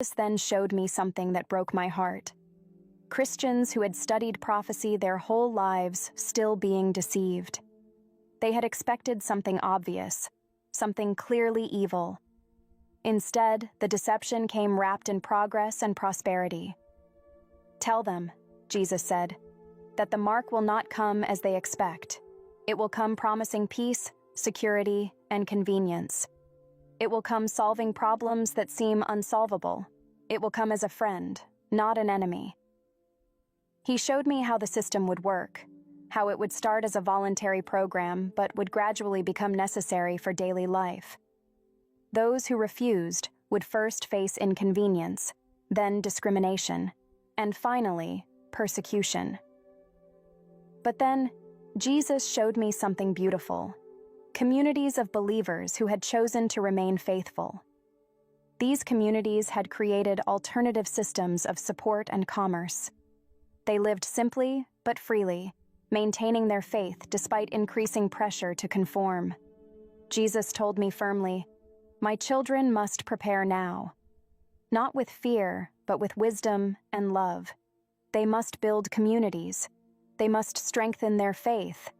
Jesus then showed me something that broke my heart. Christians who had studied prophecy their whole lives still being deceived. They had expected something obvious, something clearly evil. Instead, the deception came wrapped in progress and prosperity. "Tell them," Jesus said, "that the mark will not come as they expect. It will come promising peace, security, and convenience. It will come solving problems that seem unsolvable. It will come as a friend, not an enemy." He showed me how the system would work, how it would start as a voluntary program but would gradually become necessary for daily life. Those who refused would first face inconvenience, then discrimination, and finally, persecution. But then, Jesus showed me something beautiful: communities of believers who had chosen to remain faithful. These communities had created alternative systems of support and commerce. They lived simply but freely, maintaining their faith despite increasing pressure to conform. Jesus told me firmly, "My children must prepare now. Not with fear, but with wisdom and love. They must build communities. They must strengthen their faith.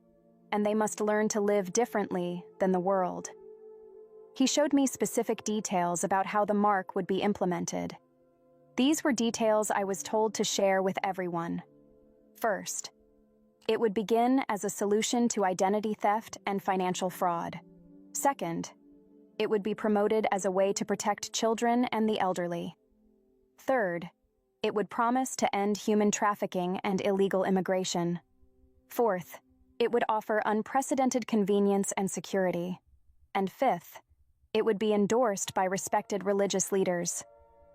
And they must learn to live differently than the world." He showed me specific details about how the mark would be implemented. These were details I was told to share with everyone. First, it would begin as a solution to identity theft and financial fraud. Second, it would be promoted as a way to protect children and the elderly. Third, it would promise to end human trafficking and illegal immigration. Fourth, it would offer unprecedented convenience and security. And fifth, it would be endorsed by respected religious leaders.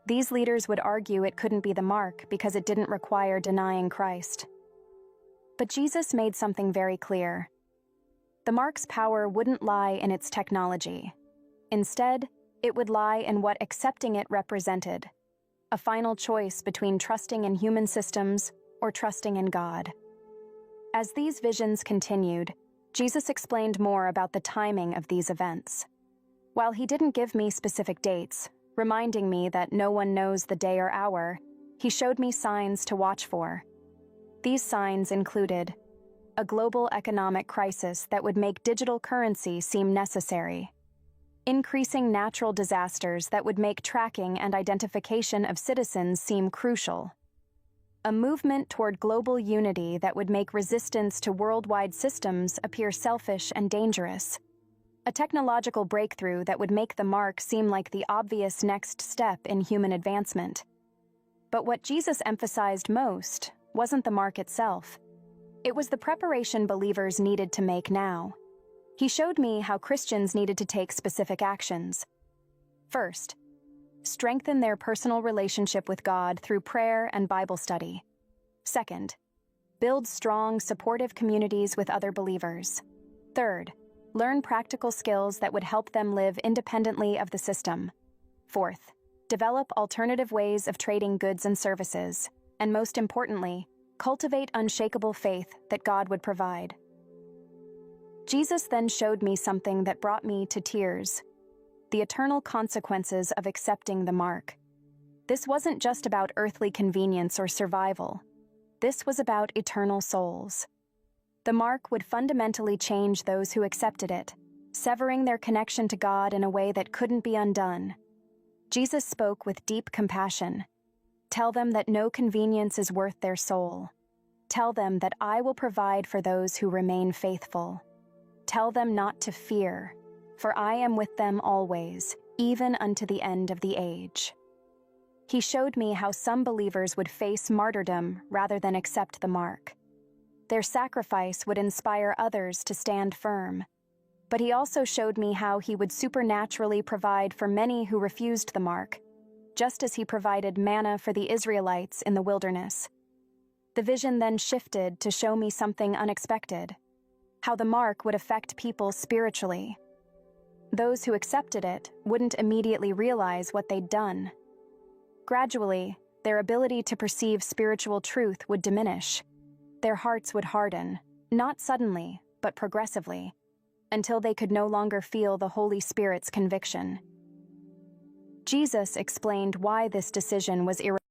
These leaders would argue it couldn't be the mark because it didn't require denying Christ. But Jesus made something very clear. The mark's power wouldn't lie in its technology. Instead, it would lie in what accepting it represented: a final choice between trusting in human systems or trusting in God. As these visions continued, Jesus explained more about the timing of these events. While he didn't give me specific dates, reminding me that no one knows the day or hour, he showed me signs to watch for. These signs included a global economic crisis that would make digital currency seem necessary, increasing natural disasters that would make tracking and identification of citizens seem crucial, a movement toward global unity that would make resistance to worldwide systems appear selfish and dangerous, a technological breakthrough that would make the mark seem like the obvious next step in human advancement. But what Jesus emphasized most wasn't the mark itself. It was the preparation believers needed to make now. He showed me how Christians needed to take specific actions. First, strengthen their personal relationship with God through prayer and Bible study. Second, build strong, supportive communities with other believers. Third, learn practical skills that would help them live independently of the system. Fourth, develop alternative ways of trading goods and services. And most importantly, cultivate unshakable faith that God would provide. Jesus then showed me something that brought me to tears: the eternal consequences of accepting the mark. This wasn't just about earthly convenience or survival. This was about eternal souls. The mark would fundamentally change those who accepted it, severing their connection to God in a way that couldn't be undone. Jesus spoke with deep compassion. "Tell them that no convenience is worth their soul. Tell them that I will provide for those who remain faithful. Tell them not to fear, for I am with them always, even unto the end of the age." He showed me how some believers would face martyrdom rather than accept the mark. Their sacrifice would inspire others to stand firm. But he also showed me how he would supernaturally provide for many who refused the mark, just as he provided manna for the Israelites in the wilderness. The vision then shifted to show me something unexpected: how the mark would affect people spiritually. Those who accepted it wouldn't immediately realize what they'd done. Gradually, their ability to perceive spiritual truth would diminish. Their hearts would harden, not suddenly, but progressively, until they could no longer feel the Holy Spirit's conviction. Jesus explained why this decision was irrational.